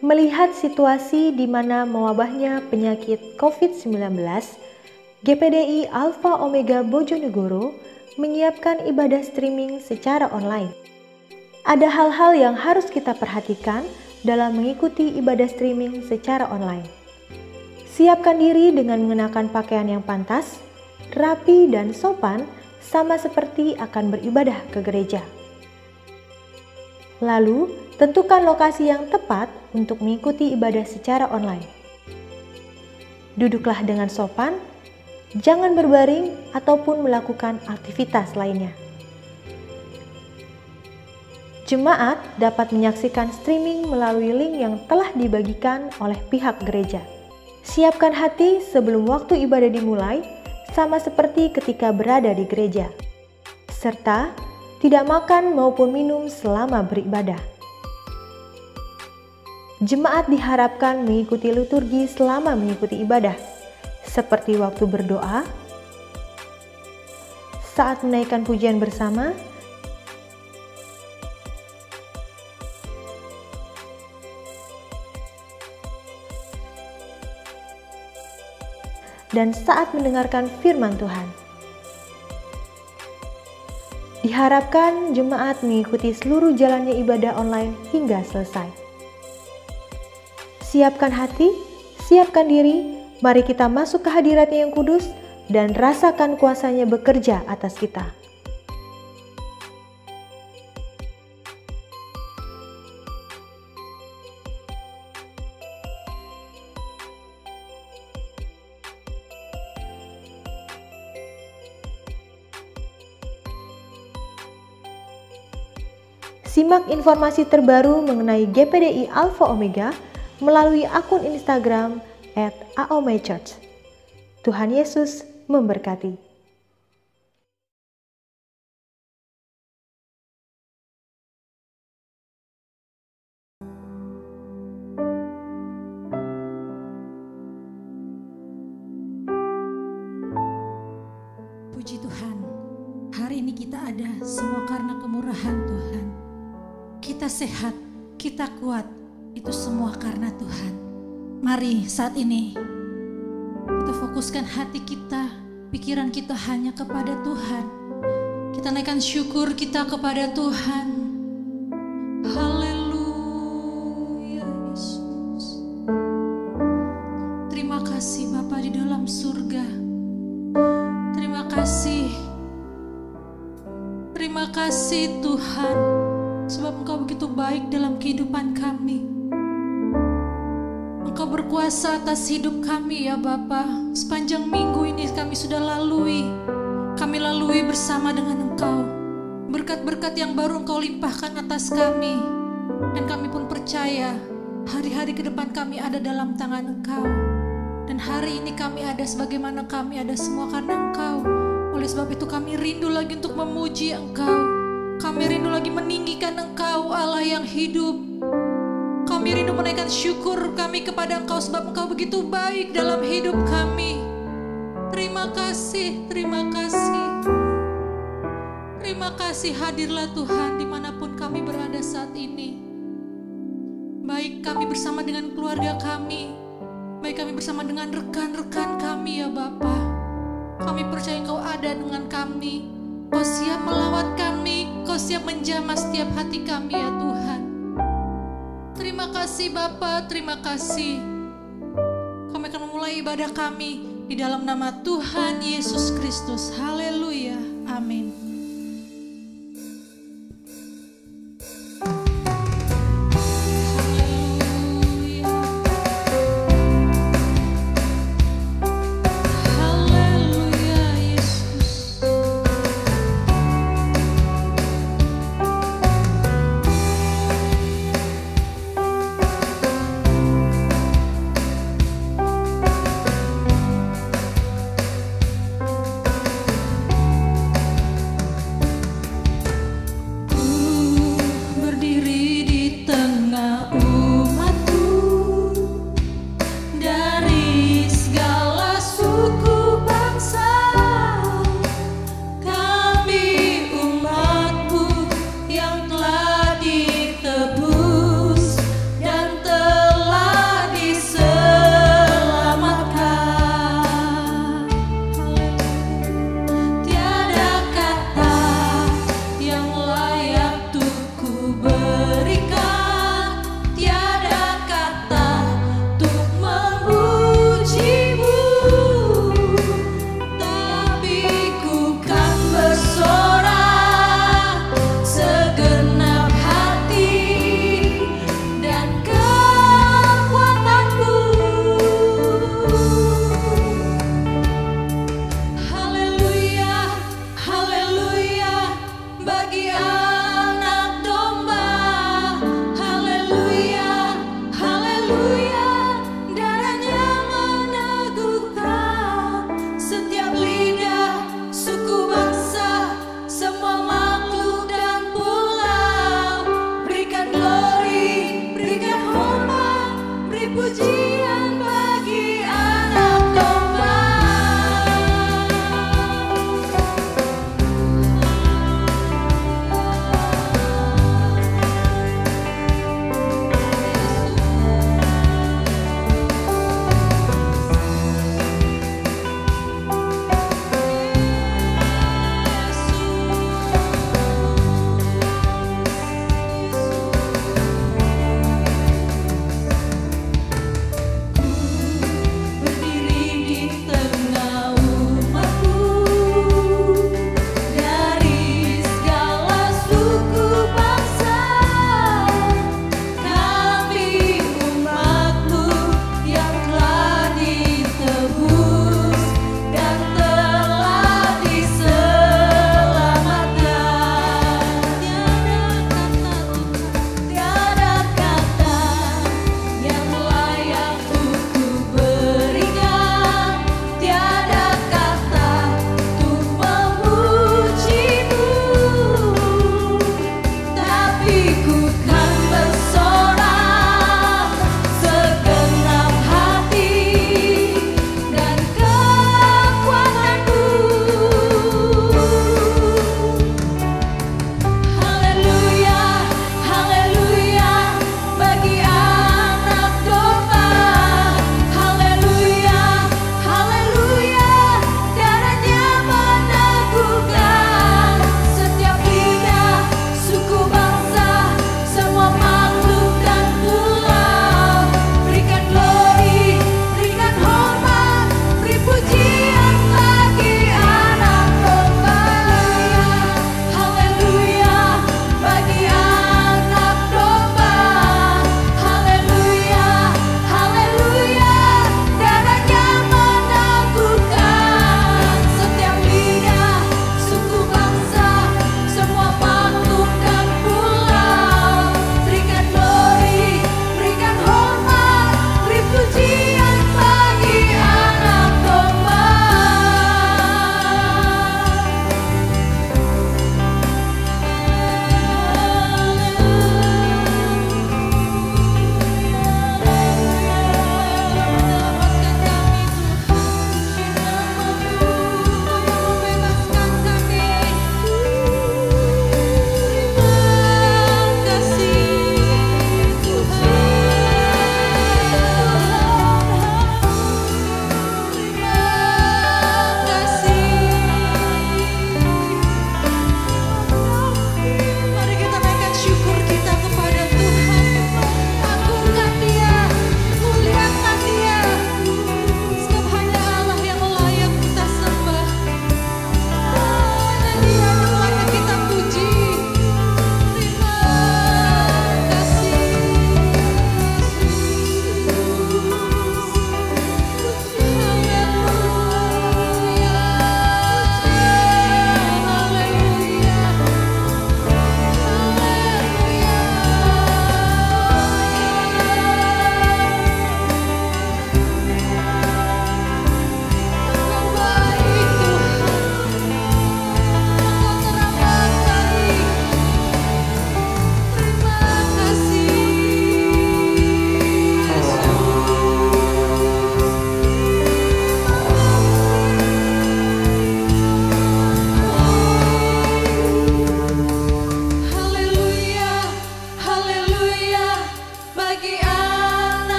Melihat situasi di mana mewabahnya penyakit COVID-19, GPDI Alpha Omega Bojonegoro menyiapkan ibadah streaming secara online. Ada hal-hal yang harus kita perhatikan dalam mengikuti ibadah streaming secara online. Siapkan diri dengan mengenakan pakaian yang pantas, rapi dan sopan, sama seperti akan beribadah ke gereja. Lalu, tentukan lokasi yang tepat untuk mengikuti ibadah secara online. Duduklah dengan sopan, jangan berbaring ataupun melakukan aktivitas lainnya. Jemaat dapat menyaksikan streaming melalui link yang telah dibagikan oleh pihak gereja. Siapkan hati sebelum waktu ibadah dimulai, sama seperti ketika berada di gereja. Serta tidak makan maupun minum selama beribadah. Jemaat diharapkan mengikuti liturgi selama mengikuti ibadah, seperti waktu berdoa, saat menaikkan pujian bersama, dan saat mendengarkan firman Tuhan. Diharapkan jemaat mengikuti seluruh jalannya ibadah online hingga selesai. Siapkan hati, siapkan diri, mari kita masuk ke hadirat-Nya yang kudus dan rasakan kuasa-Nya bekerja atas kita. Simak informasi terbaru mengenai GPDI Alpha Omega melalui akun Instagram @aomechurch. Tuhan Yesus memberkati. Puji Tuhan, hari ini kita ada semua karena kemurahan Tuhan. Kita sehat, kita kuat, itu semua karena Tuhan. Mari saat ini kita fokuskan hati kita, pikiran kita hanya kepada Tuhan. Kita naikkan syukur kita kepada Tuhan. Haleluya Yesus. Terima kasih Bapa di dalam surga. Terima kasih. Terima kasih Tuhan, sebab Engkau begitu baik dalam kehidupan kami. Engkau berkuasa atas hidup kami ya Bapa. Sepanjang minggu ini kami sudah lalui. Kami lalui bersama dengan Engkau. Berkat-berkat yang baru Engkau limpahkan atas kami. Dan kami pun percaya hari-hari ke depan kami ada dalam tangan Engkau. Dan hari ini kami ada sebagaimana kami ada semua karena Engkau. Oleh sebab itu kami rindu lagi untuk memuji Engkau. Kami rindu lagi meninggikan Engkau, Allah yang hidup. Kami rindu menaikkan syukur kami kepada Engkau sebab Engkau begitu baik dalam hidup kami. Terima kasih, terima kasih. Terima kasih, hadirlah Tuhan dimanapun kami berada saat ini. Baik kami bersama dengan keluarga kami, baik kami bersama dengan rekan-rekan kami ya Bapa. Kami percaya Engkau ada dengan kami. Kau siap melawat kami, Kau siap menjamah setiap hati kami ya Tuhan. Terima kasih Bapa, terima kasih. Kami akan memulai ibadah kami di dalam nama Tuhan Yesus Kristus. Haleluya, amin.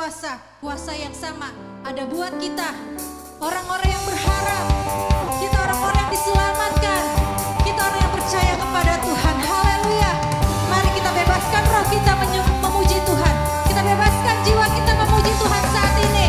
kuasa yang sama ada buat kita, orang-orang yang berharap, kita orang-orang yang diselamatkan, kita orang yang percaya kepada Tuhan. Haleluya. Mari kita bebaskan roh kita memuji Tuhan, kita bebaskan jiwa kita memuji Tuhan saat ini.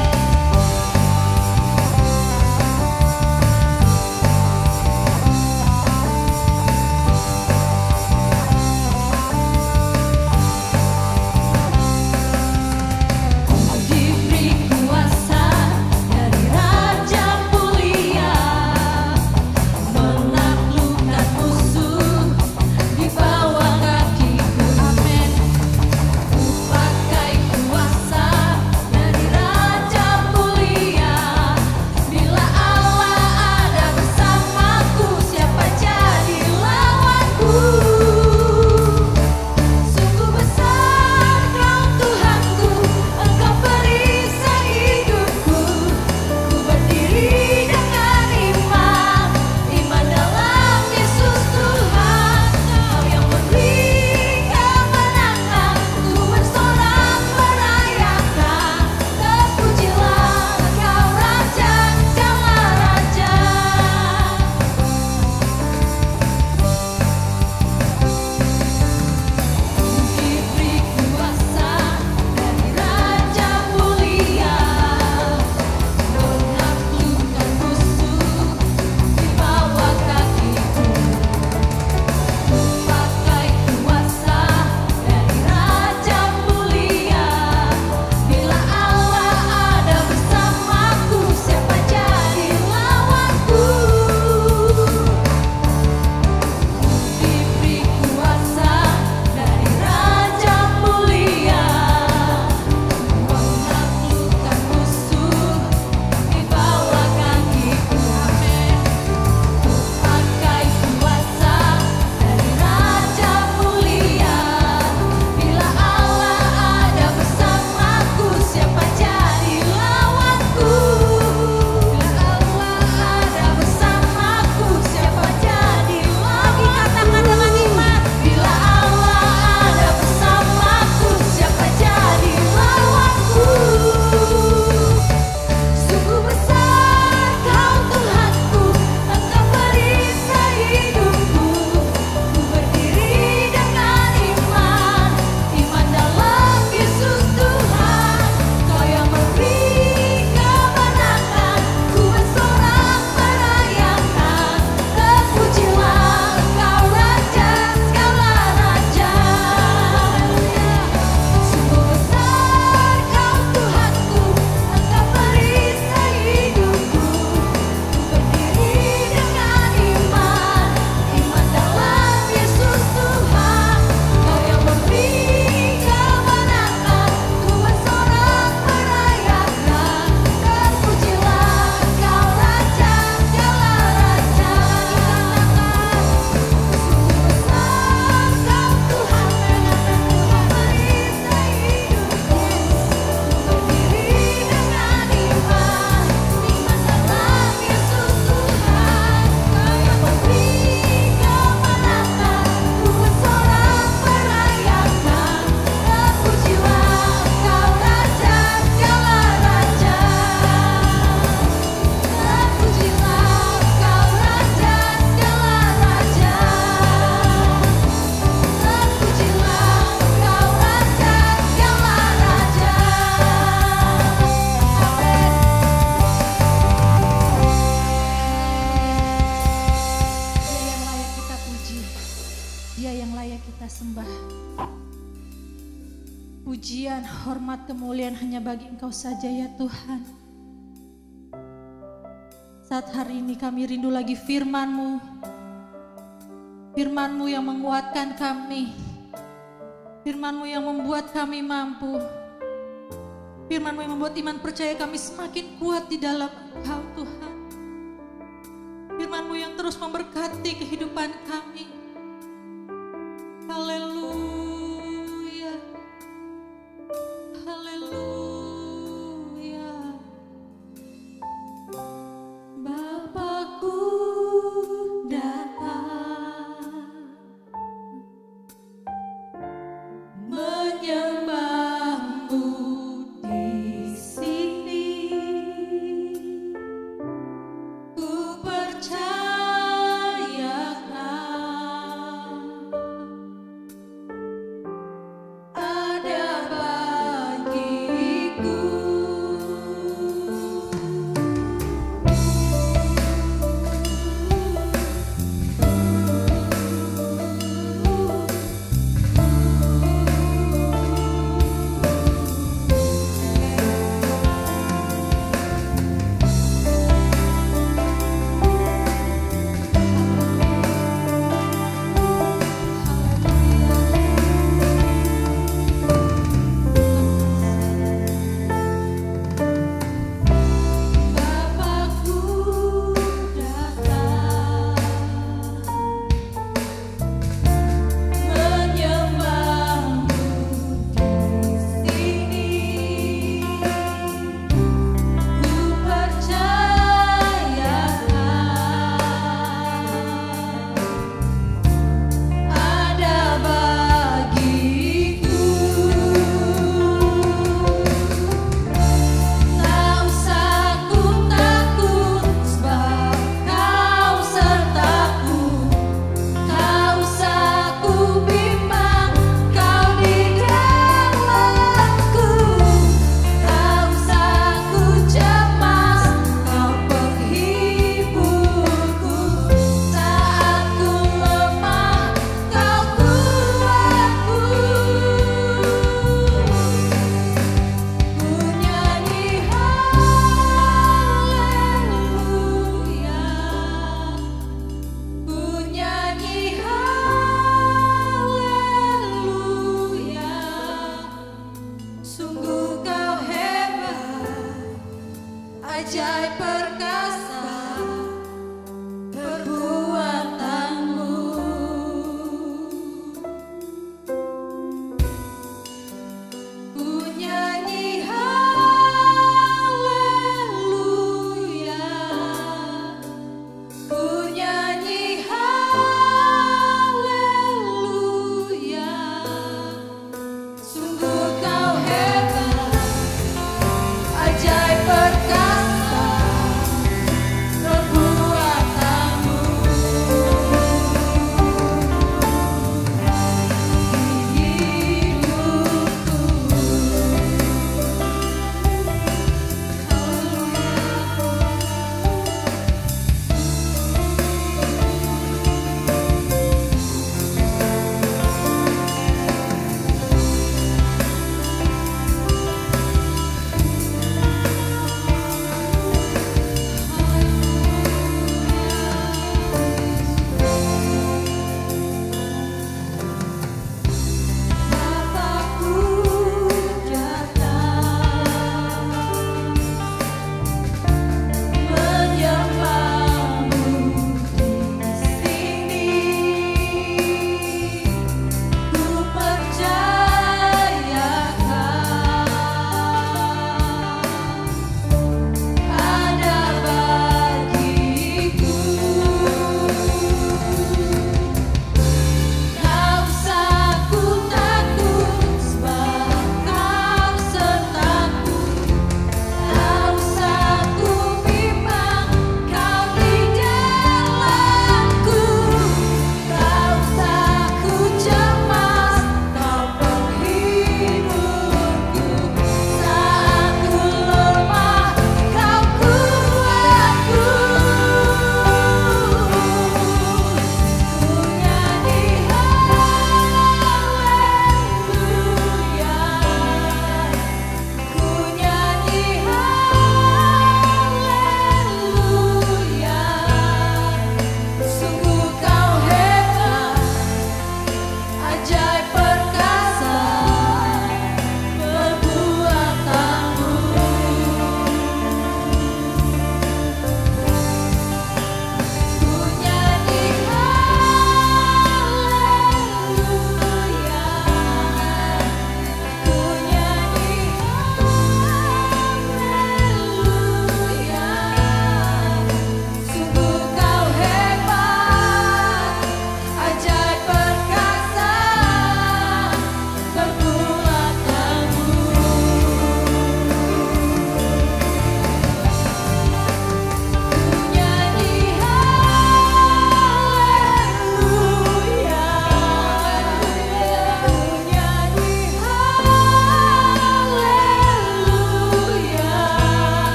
Pujian, hormat, kemuliaan hanya bagi Engkau saja ya Tuhan. Saat hari ini kami rindu lagi firman-Mu. Firman-Mu yang menguatkan kami. Firman-Mu yang membuat kami mampu. Firman-Mu yang membuat iman percaya kami semakin kuat di dalam Engkau Tuhan. Firman-Mu yang terus memberkati kehidupan kami. Haleluya. Haleluya. Bapakku datang menyembah-Mu di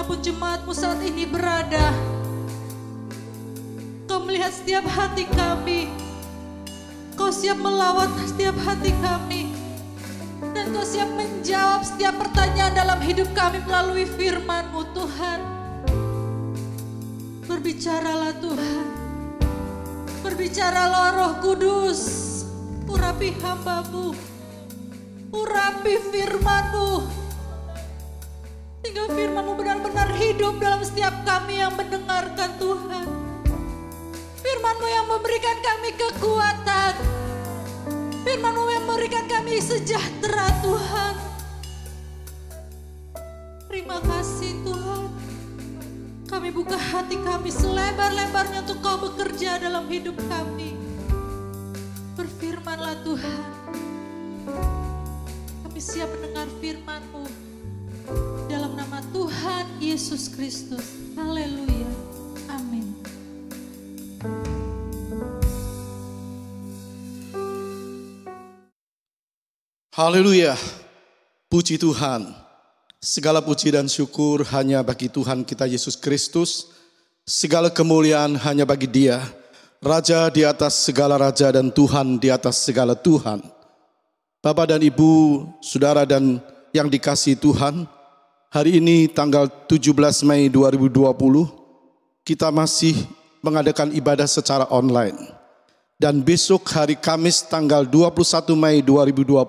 dimanapun jemaatmu saat ini berada. Kau melihat setiap hati kami. Kau siap melawat setiap hati kami. Dan Kau siap menjawab setiap pertanyaan dalam hidup kami melalui firman-Mu, Tuhan. Berbicaralah Tuhan. Berbicaralah Roh Kudus. Urapi hamba-Mu. Urapi firman-Mu. Hingga firman-Mu benar-benar hidup dalam setiap kami yang mendengarkan, Tuhan. Firman-Mu yang memberikan kami kekuatan. Firman-Mu yang memberikan kami sejahtera, Tuhan. Terima kasih, Tuhan. Kami buka hati kami selebar-lebarnya untuk Kau bekerja dalam hidup kami. Berfirmanlah Tuhan. Kami siap mendengar firman-Mu. Dalam nama Tuhan Yesus Kristus. Haleluya. Amin. Haleluya. Puji Tuhan. Segala puji dan syukur hanya bagi Tuhan kita Yesus Kristus. Segala kemuliaan hanya bagi Dia. Raja di atas segala raja dan Tuhan di atas segala Tuhan. Bapak dan Ibu, saudara dan yang dikasihi Tuhan, hari ini tanggal 17 Mei 2020, kita masih mengadakan ibadah secara online. Dan besok hari Kamis tanggal 21 Mei 2020,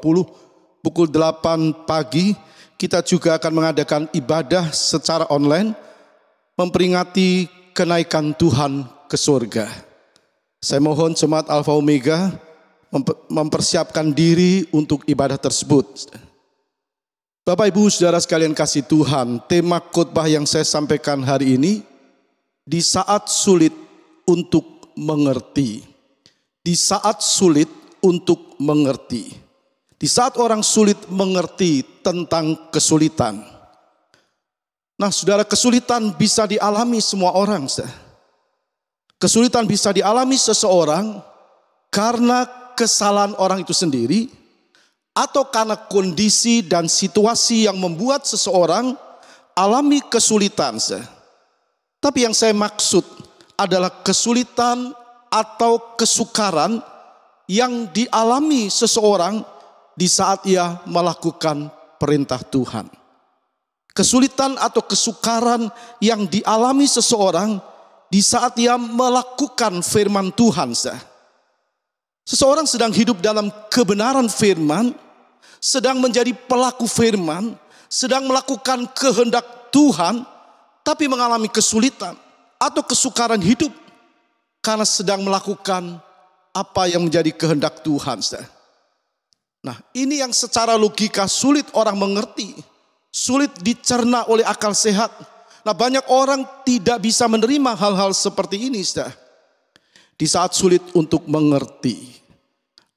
pukul 8 pagi, kita juga akan mengadakan ibadah secara online, memperingati kenaikan Tuhan ke surga. Saya mohon jemaat Alfa Omega mempersiapkan diri untuk ibadah tersebut. Bapak Ibu Saudara sekalian kasih Tuhan, tema khotbah yang saya sampaikan hari ini, di saat sulit untuk mengerti. Di saat sulit untuk mengerti. Di saat orang sulit mengerti tentang kesulitan. Nah saudara, kesulitan bisa dialami semua orang. Kesulitan bisa dialami seseorang karena kesalahan orang itu sendiri, atau karena kondisi dan situasi yang membuat seseorang alami kesulitan. Tapi yang saya maksud adalah kesulitan atau kesukaran yang dialami seseorang di saat ia melakukan perintah Tuhan. Kesulitan atau kesukaran yang dialami seseorang di saat ia melakukan firman Tuhan. Seseorang sedang hidup dalam kebenaran firman, sedang menjadi pelaku firman, sedang melakukan kehendak Tuhan, tapi mengalami kesulitan atau kesukaran hidup karena sedang melakukan apa yang menjadi kehendak Tuhan. Nah, ini yang secara logika sulit orang mengerti, sulit dicerna oleh akal sehat. Nah, banyak orang tidak bisa menerima hal-hal seperti ini, di saat sulit untuk mengerti.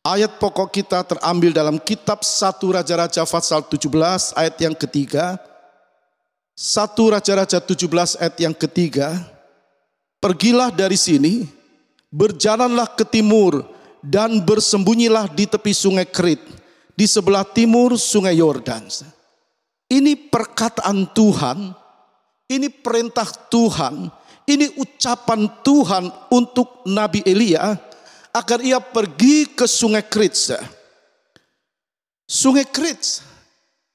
Ayat pokok kita terambil dalam kitab 1 Raja-Raja pasal 17 ayat yang ketiga. 1 Raja-Raja 17 ayat yang ketiga. Pergilah dari sini, berjalanlah ke timur, dan bersembunyilah di tepi sungai Krit, di sebelah timur sungai Yordan. Ini perkataan Tuhan, ini perintah Tuhan, ini ucapan Tuhan untuk Nabi Elia agar ia pergi ke sungai Krit. Sungai Krit,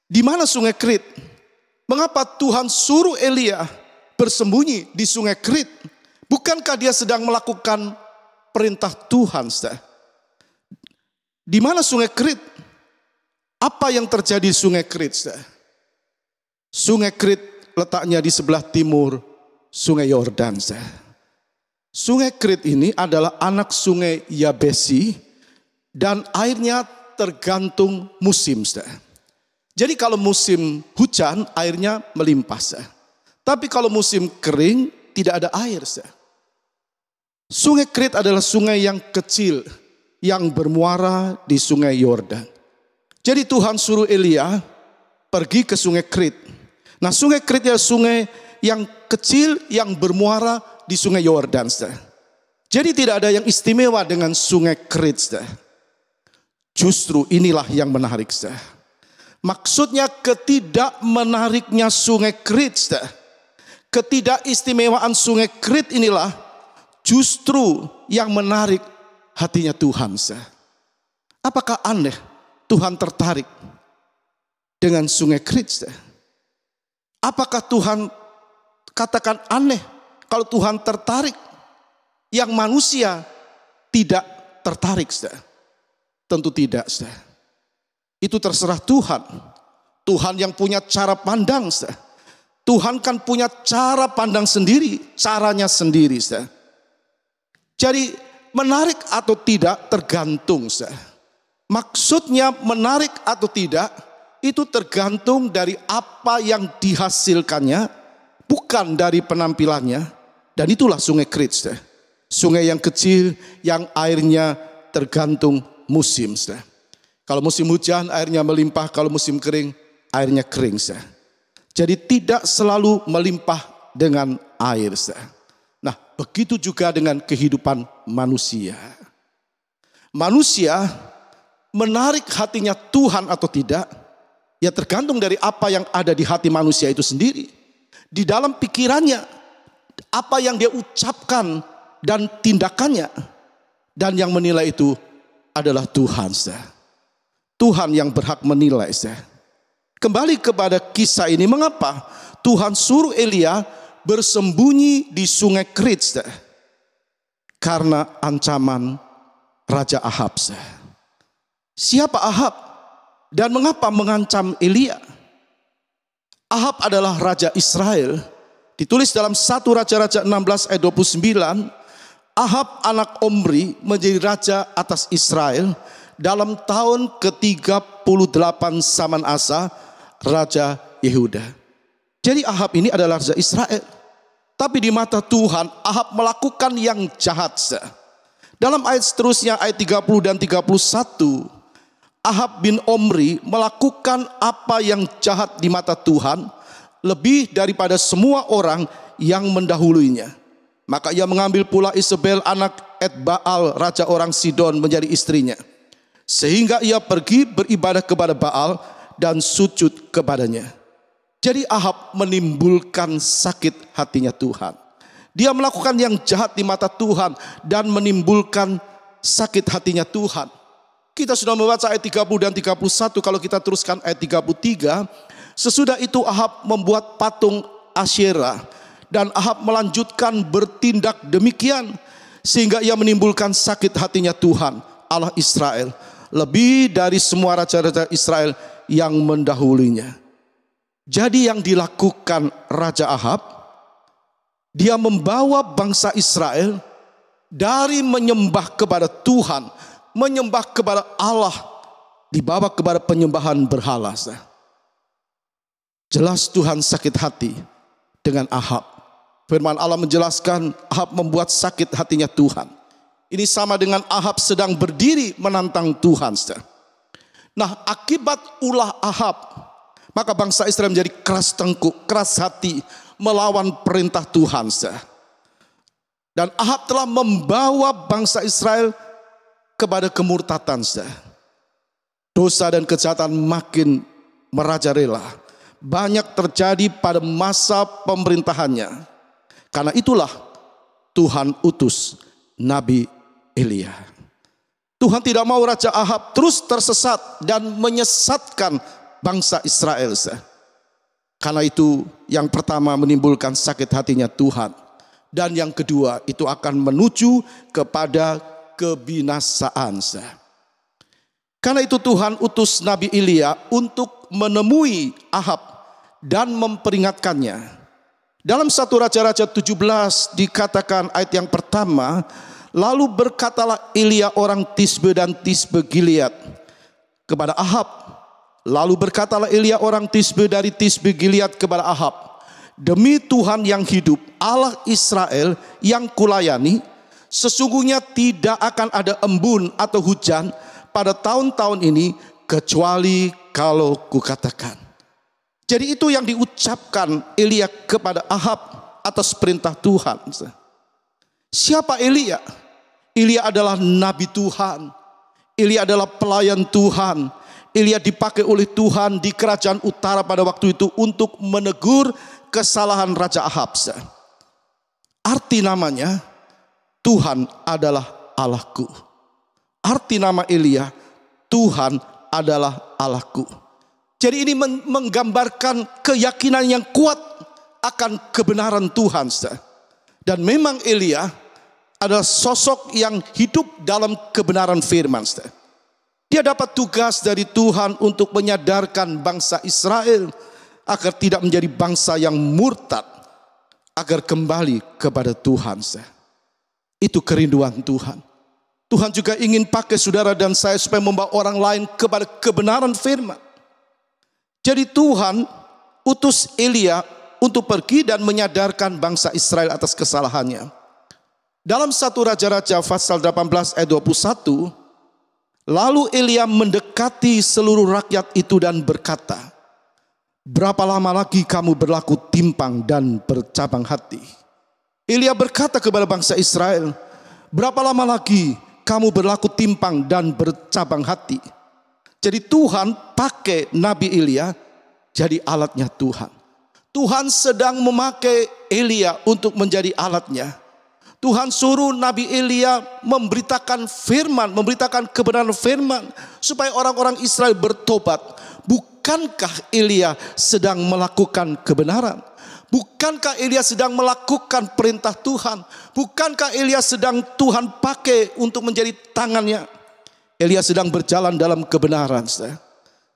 di mana sungai Krit? Mengapa Tuhan suruh Elia bersembunyi di sungai Krit? Bukankah dia sedang melakukan perintah Tuhan? Di mana sungai Krit? Apa yang terjadi di sungai Krit? Sungai Krit letaknya di sebelah timur sungai Yordan. Sungai Krit ini adalah anak sungai Yabesi dan airnya tergantung musim. Jadi kalau musim hujan airnya melimpah. Tapi kalau musim kering tidak ada air. Sungai Krit adalah sungai yang kecil yang bermuara di sungai Yordan. Jadi Tuhan suruh Elia pergi ke sungai Krit. Nah, sungai Krit adalah sungai yang kecil yang bermuara di sungai Yordan. Jadi tidak ada yang istimewa dengan sungai Krit. Justru inilah yang menarik. Maksudnya ketidakmenariknya sungai Krit Ketidakistimewaan sungai Krit inilah justru yang menarik hatinya Tuhan. Apakah aneh Tuhan tertarik dengan sungai Krit? Apakah Tuhan katakan aneh kalau Tuhan tertarik yang manusia tidak tertarik? Tentu tidak. Itu terserah Tuhan. Tuhan yang punya cara pandang. Tuhan kan punya cara pandang sendiri, caranya sendiri. Jadi menarik atau tidak tergantung. Maksudnya menarik atau tidak itu tergantung dari apa yang dihasilkannya, bukan dari penampilannya. Dan itulah sungai Krit. Sungai yang kecil yang airnya tergantung musim. Kalau musim hujan airnya melimpah, kalau musim kering airnya kering. Jadi tidak selalu melimpah dengan air. Nah, begitu juga dengan kehidupan manusia. Manusia menarik hatinya Tuhan atau tidak, ya tergantung dari apa yang ada di hati manusia itu sendiri. Di dalam pikirannya, apa yang dia ucapkan dan tindakannya. Dan yang menilai itu adalah Tuhan. Tuhan yang berhak menilai. Kembali kepada kisah ini, mengapa Tuhan suruh Elia bersembunyi di sungai Krit? Karena ancaman Raja Ahab. Siapa Ahab? Dan mengapa mengancam Elia? Ahab adalah Raja Israel. Ditulis dalam 1 Raja-Raja 16 ayat 29. Ahab anak Omri menjadi raja atas Israel dalam tahun ke-38 Zaman Asa, Raja Yehuda. Jadi Ahab ini adalah Raja Israel. Tapi di mata Tuhan Ahab melakukan yang jahat. Dalam ayat seterusnya ayat 30 dan 31, Ahab bin Omri melakukan apa yang jahat di mata Tuhan lebih daripada semua orang yang mendahuluinya. Maka ia mengambil pula Isabel anak Etbaal raja orang Sidon menjadi istrinya. Sehingga ia pergi beribadah kepada Baal dan sujud kepadanya. Jadi Ahab menimbulkan sakit hatinya Tuhan. Dia melakukan yang jahat di mata Tuhan dan menimbulkan sakit hatinya Tuhan. Kita sudah membaca ayat 30 dan 31, kalau kita teruskan ayat 33. Sesudah itu Ahab membuat patung Asyera dan Ahab melanjutkan bertindak demikian sehingga ia menimbulkan sakit hatinya Tuhan Allah Israel lebih dari semua raja-raja Israel yang mendahulunya. Jadi yang dilakukan Raja Ahab, dia membawa bangsa Israel dari menyembah kepada Tuhan, menyembah kepada Allah, dibawa kepada penyembahan berhala. Jelas Tuhan sakit hati dengan Ahab. Firman Allah menjelaskan Ahab membuat sakit hatinya Tuhan. Ini sama dengan Ahab sedang berdiri menantang Tuhan. Nah, akibat ulah Ahab, maka bangsa Israel menjadi keras tengkuk, keras hati melawan perintah Tuhan. Dan Ahab telah membawa bangsa Israel kepada kemurtatan. Dosa dan kejahatan makin merajalela. Banyak terjadi pada masa pemerintahannya. Karena itulah Tuhan utus Nabi Elia. Tuhan tidak mau Raja Ahab terus tersesat dan menyesatkan bangsa Israel. Karena itu yang pertama menimbulkan sakit hatinya Tuhan. Dan yang kedua itu akan menuju kepada kebinasaan. Karena itu Tuhan utus Nabi Elia untuk menemui Ahab dan memperingatkannya. Dalam 1 Raja-Raja 17 dikatakan ayat yang pertama, lalu berkatalah Elia orang Tisbe dan Tisbe Gilead kepada Ahab. Lalu berkatalah Elia orang Tisbe dari Tisbe Gilead kepada Ahab, demi Tuhan yang hidup, Allah Israel yang kulayani, sesungguhnya tidak akan ada embun atau hujan pada tahun-tahun ini kecuali kalau kukatakan. Jadi itu yang diucapkan Elia kepada Ahab atas perintah Tuhan. Siapa Elia? Elia adalah nabi Tuhan. Elia adalah pelayan Tuhan. Elia dipakai oleh Tuhan di kerajaan utara pada waktu itu untuk menegur kesalahan Raja Ahab. Arti namanya, Tuhan adalah Allahku. Arti nama Elia, Tuhan adalah Allahku. Jadi ini menggambarkan keyakinan yang kuat akan kebenaran Tuhan. Dan memang Elia adalah sosok yang hidup dalam kebenaran firman. Dia dapat tugas dari Tuhan untuk menyadarkan bangsa Israel agar tidak menjadi bangsa yang murtad, agar kembali kepada Tuhan. Itu kerinduan Tuhan. Tuhan juga ingin pakai saudara dan saya supaya membawa orang lain kepada kebenaran firman. Jadi Tuhan utus Elia untuk pergi dan menyadarkan bangsa Israel atas kesalahannya. Dalam 1 Raja-Raja pasal 18 ayat 21, lalu Elia mendekati seluruh rakyat itu dan berkata, "Berapa lama lagi kamu berlaku timpang dan bercabang hati?" Elia berkata kepada bangsa Israel, "Berapa lama lagi kamu berlaku timpang dan bercabang hati?" Jadi Tuhan pakai Nabi Elia jadi alatnya Tuhan. Tuhan sedang memakai Elia untuk menjadi alatnya. Tuhan suruh Nabi Elia memberitakan firman, memberitakan kebenaran firman supaya orang-orang Israel bertobat. Bukankah Elia sedang melakukan kebenaran? Bukankah Elia sedang melakukan perintah Tuhan? Bukankah Elia sedang Tuhan pakai untuk menjadi tangannya? Elia sedang berjalan dalam kebenaran.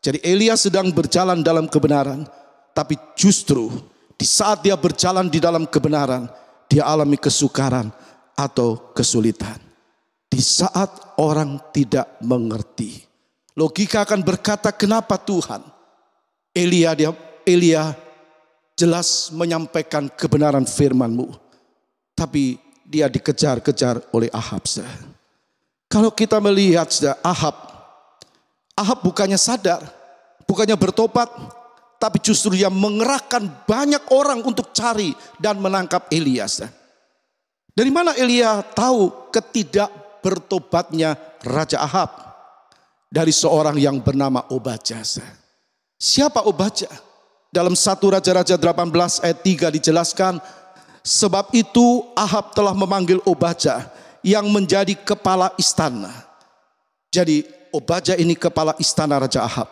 Jadi Elia sedang berjalan dalam kebenaran. Tapi justru di saat dia berjalan di dalam kebenaran, dia alami kesukaran atau kesulitan. Di saat orang tidak mengerti. Logika akan berkata, kenapa Tuhan? Elia jelas menyampaikan kebenaran firman-Mu. Tapi dia dikejar-kejar oleh Ahab. Kalau kita melihat Ahab bukannya sadar, bukannya bertobat, tapi justru dia mengerahkan banyak orang untuk cari dan menangkap Elia. Dari mana Elia tahu ketidakbertobatnya Raja Ahab? Dari seorang yang bernama Obadja. Siapa Obadja? Dalam 1 Raja-Raja 18 ayat 3 dijelaskan, sebab itu Ahab telah memanggil Obadja yang menjadi kepala istana. Jadi Obadja ini kepala istana Raja Ahab.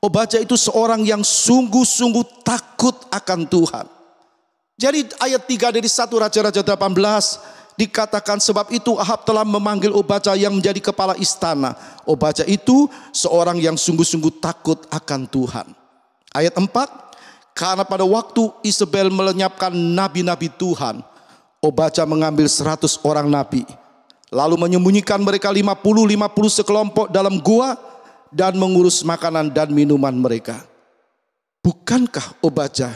Obadja itu seorang yang sungguh-sungguh takut akan Tuhan. Jadi ayat 3 dari 1 Raja-Raja 18 dikatakan, sebab itu Ahab telah memanggil Obadja yang menjadi kepala istana. Obadja itu seorang yang sungguh-sungguh takut akan Tuhan. Ayat 4, karena pada waktu Isabel melenyapkan nabi-nabi Tuhan, Obadja mengambil 100 orang nabi, lalu menyembunyikan mereka 50 sekelompok dalam gua dan mengurus makanan dan minuman mereka. Bukankah Obadja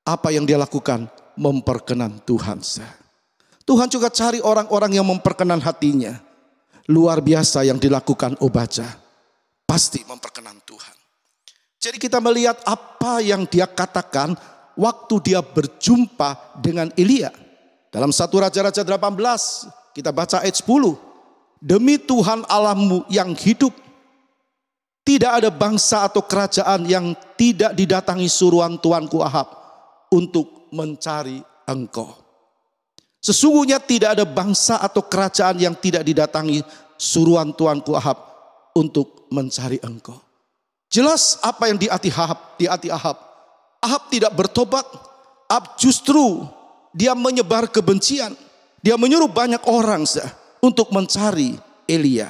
apa yang dia lakukan memperkenan Tuhan? Tuhan juga cari orang-orang yang memperkenan hatinya. Luar biasa yang dilakukan Obadja, pasti memperkenan Tuhan. Jadi kita melihat apa yang dia katakan waktu dia berjumpa dengan Elia. Dalam 1 Raja-Raja 18 kita baca ayat 10. Demi Tuhan Allahmu yang hidup, tidak ada bangsa atau kerajaan yang tidak didatangi suruhan tuanku Ahab untuk mencari engkau. Sesungguhnya tidak ada bangsa atau kerajaan yang tidak didatangi suruhan tuanku Ahab untuk mencari engkau. Jelas apa yang di hati Ahab. Ahab tidak bertobat. Ahab justru dia menyebar kebencian. Dia menyuruh banyak orang untuk mencari Elia.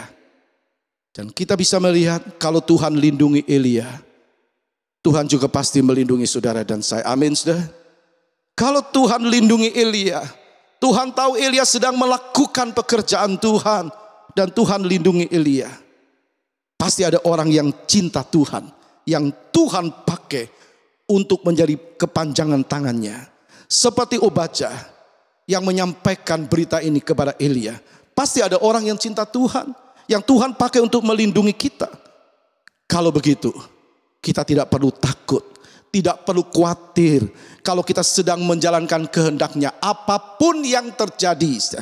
Dan kita bisa melihat kalau Tuhan lindungi Elia, Tuhan juga pasti melindungi saudara dan saya. Amin, saudara. Kalau Tuhan lindungi Elia, Tuhan tahu Elia sedang melakukan pekerjaan Tuhan, dan Tuhan lindungi Elia. Pasti ada orang yang cinta Tuhan, yang Tuhan pakai untuk menjadi kepanjangan tangannya. Seperti Obadja yang menyampaikan berita ini kepada Elia. Pasti ada orang yang cinta Tuhan, yang Tuhan pakai untuk melindungi kita. Kalau begitu, kita tidak perlu takut, tidak perlu khawatir. Kalau kita sedang menjalankan kehendaknya, apapun yang terjadi.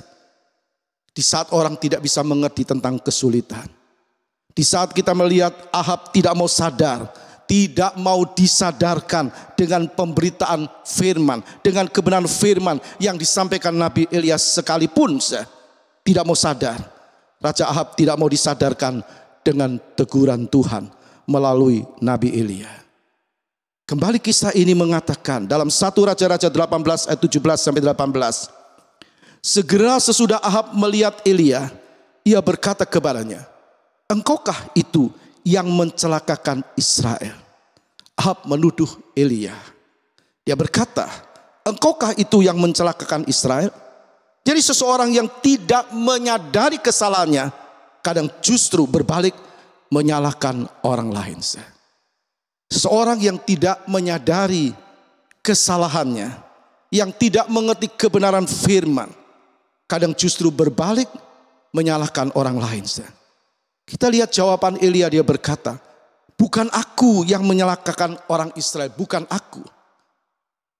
Di saat orang tidak bisa mengerti tentang kesulitan, di saat kita melihat Ahab tidak mau sadar, tidak mau disadarkan dengan pemberitaan firman, dengan kebenaran firman yang disampaikan Nabi Ilyas sekalipun tidak mau sadar. Raja Ahab tidak mau disadarkan dengan teguran Tuhan melalui Nabi Elia. Kembali kisah ini mengatakan dalam 1 Raja-Raja 18 ayat 17 sampai 18. Segera sesudah Ahab melihat Elia, ia berkata kepadanya, "Engkaukah itu yang mencelakakan Israel?" Ahab menuduh Elia. Dia berkata, "Engkaukah itu yang mencelakakan Israel?" Jadi seseorang yang tidak menyadari kesalahannya kadang justru berbalik menyalahkan orang lain. Seseorang yang tidak menyadari kesalahannya, yang tidak mengerti kebenaran firman, kadang justru berbalik menyalahkan orang lain. Kita lihat jawaban Elia, dia berkata, "Bukan aku yang menyalahkan orang Israel, bukan aku,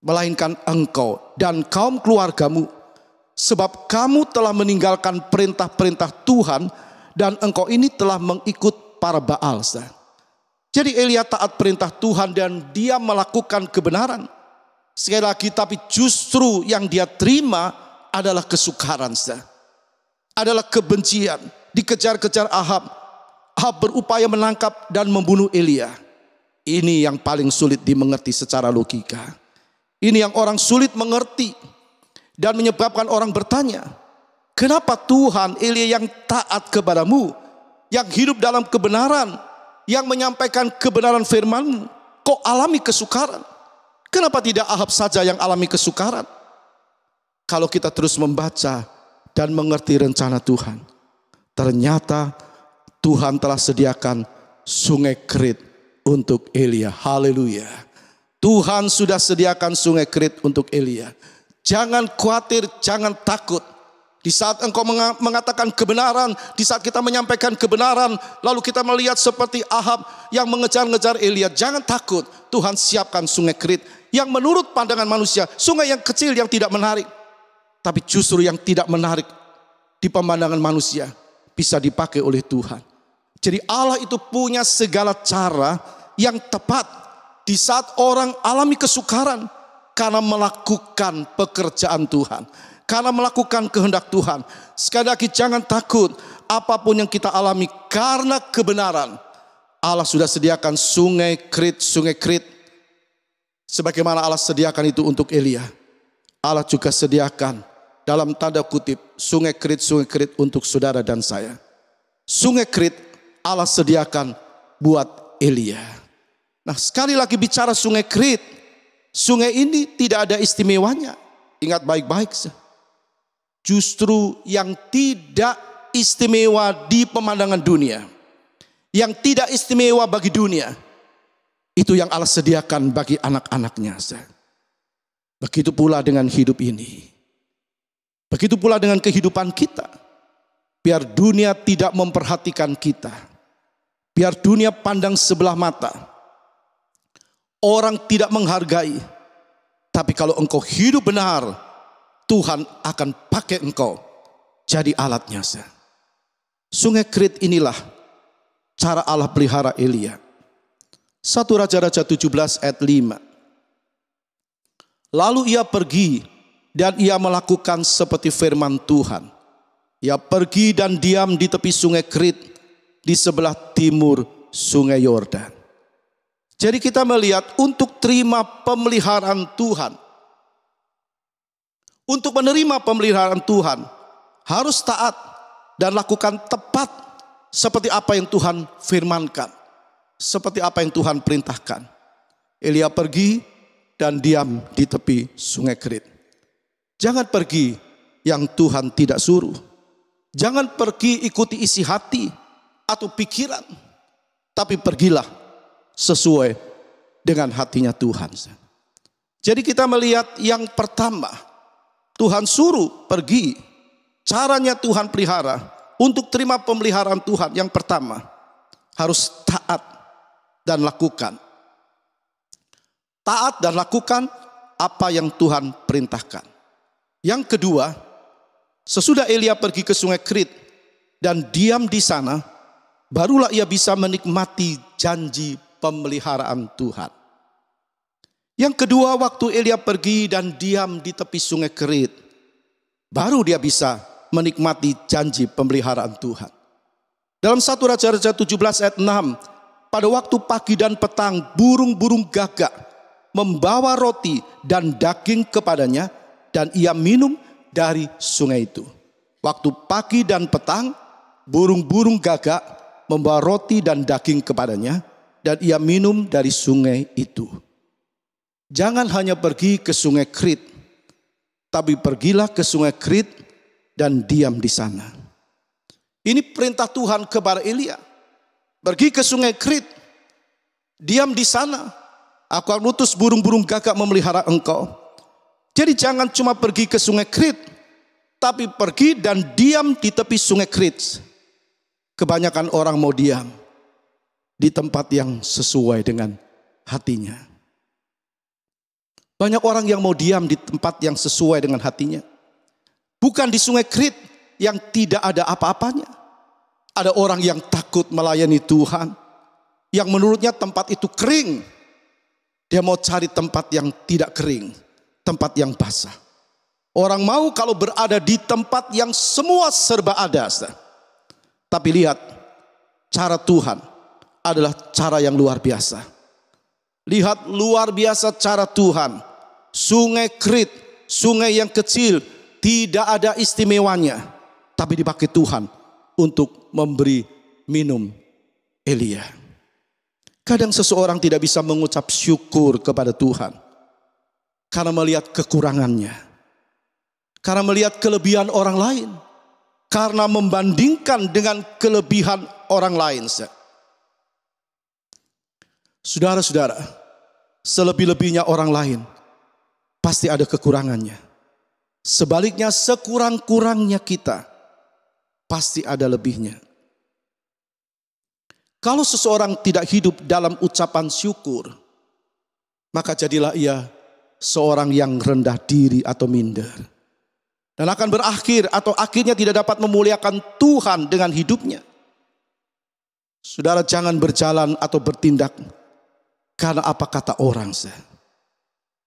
melainkan engkau dan kaum keluargamu, sebab kamu telah meninggalkan perintah-perintah Tuhan dan engkau ini telah mengikut para Baal." Jadi Elia taat perintah Tuhan dan dia melakukan kebenaran. Sekali lagi, tapi justru yang dia terima adalah kesukaran, adalah kebencian. Dikejar-kejar Ahab. Ahab berupaya menangkap dan membunuh Elia. Ini yang paling sulit dimengerti secara logika. Ini yang orang sulit mengerti dan menyebabkan orang bertanya, kenapa Tuhan Elia yang taat kepadamu, yang hidup dalam kebenaran, yang menyampaikan kebenaran firman-Mu, kok alami kesukaran? Kenapa tidak Ahab saja yang alami kesukaran? Kalau kita terus membaca dan mengerti rencana Tuhan, ternyata Tuhan telah sediakan sungai Kerit untuk Elia. Haleluya. Tuhan sudah sediakan sungai Kerit untuk Elia. Jangan khawatir, jangan takut. Di saat engkau mengatakan kebenaran, di saat kita menyampaikan kebenaran, lalu kita melihat seperti Ahab yang mengejar-ngejar Elia, jangan takut. Tuhan siapkan sungai Kerit yang menurut pandangan manusia, sungai yang kecil yang tidak menarik. Tapi justru yang tidak menarik di pemandangan manusia bisa dipakai oleh Tuhan. Jadi Allah itu punya segala cara yang tepat di saat orang alami kesukaran karena melakukan pekerjaan Tuhan, karena melakukan kehendak Tuhan. Sekali lagi, jangan takut apapun yang kita alami karena kebenaran. Allah sudah sediakan sungai Kerit, sungai Kerit. Sebagaimana Allah sediakan itu untuk Elia, Allah juga sediakan dalam tanda kutip sungai Kerit untuk saudara dan saya. Sungai Kerit Allah sediakan buat Elia. Nah, sekali lagi bicara sungai Kerit, sungai ini tidak ada istimewanya. Ingat baik-baik. Justru yang tidak istimewa di pemandangan dunia, yang tidak istimewa bagi dunia, itu yang Allah sediakan bagi anak-anaknya. Begitu pula dengan hidup ini. Begitu pula dengan kehidupan kita. Biar dunia tidak memperhatikan kita. Biar dunia pandang sebelah mata. Orang tidak menghargai. Tapi kalau engkau hidup benar, Tuhan akan pakai engkau jadi alatnya. Sungai Kerit inilah cara Allah pelihara Elia. 1 Raja-Raja 17 ayat 5. Lalu ia pergi dan ia melakukan seperti firman Tuhan. Ia pergi dan diam di tepi sungai Kerit di sebelah timur sungai Yordan. Jadi kita melihat untuk terima pemeliharaan Tuhan, untuk menerima pemeliharaan Tuhan, harus taat dan lakukan tepat seperti apa yang Tuhan firmankan, seperti apa yang Tuhan perintahkan. Elia pergi dan diam di tepi sungai Kerit. Jangan pergi yang Tuhan tidak suruh. Jangan pergi ikuti isi hati atau pikiran, tapi pergilah sesuai dengan hatinya Tuhan. Jadi kita melihat yang pertama, Tuhan suruh pergi. Caranya Tuhan pelihara. Untuk terima pemeliharaan Tuhan, yang pertama harus taat dan lakukan. Taat dan lakukan apa yang Tuhan perintahkan. Yang kedua, sesudah Elia pergi ke sungai Kerit dan diam di sana, barulah ia bisa menikmati janji pemeliharaan Tuhan. Yang kedua, waktu Elia pergi dan diam di tepi sungai Kerit, baru dia bisa menikmati janji pemeliharaan Tuhan. Dalam 1 Raja-Raja 17 ayat 6, pada waktu pagi dan petang burung-burung gagak membawa roti dan daging kepadanya dan ia minum dari sungai itu. Waktu pagi dan petang burung-burung gagak membawa roti dan daging kepadanya dan ia minum dari sungai itu. Jangan hanya pergi ke sungai Kerit, tapi pergilah ke sungai Kerit dan diam di sana. Ini perintah Tuhan kepada Elia. Pergi ke sungai Kerit, diam di sana. Aku akan utus burung-burung gagak memelihara engkau. Jadi jangan cuma pergi ke sungai Kerit, tapi pergi dan diam di tepi sungai Kerit. Kebanyakan orang mau diam di tempat yang sesuai dengan hatinya. Banyak orang yang mau diam di tempat yang sesuai dengan hatinya. Bukan di sungai Kerit yang tidak ada apa-apanya. Ada orang yang takut melayani Tuhan, yang menurutnya tempat itu kering. Dia mau cari tempat yang tidak kering, tempat yang basah. Orang mau kalau berada di tempat yang semua serba ada. Tapi lihat, cara Tuhan adalah cara yang luar biasa. Lihat luar biasa cara Tuhan. Sungai Kerit, sungai yang kecil, tidak ada istimewanya, tapi dipakai Tuhan untuk memberi minum Elia. Kadang seseorang tidak bisa mengucap syukur kepada Tuhan karena melihat kekurangannya, karena melihat kelebihan orang lain, karena membandingkan dengan kelebihan orang lain. Saudara-saudara, selebih-lebihnya orang lain pasti ada kekurangannya. Sebaliknya sekurang-kurangnya kita pasti ada lebihnya. Kalau seseorang tidak hidup dalam ucapan syukur, maka jadilah ia seorang yang rendah diri atau minder. Dan akan berakhir atau akhirnya tidak dapat memuliakan Tuhan dengan hidupnya. Saudara, jangan berjalan atau bertindak karena apa kata orang,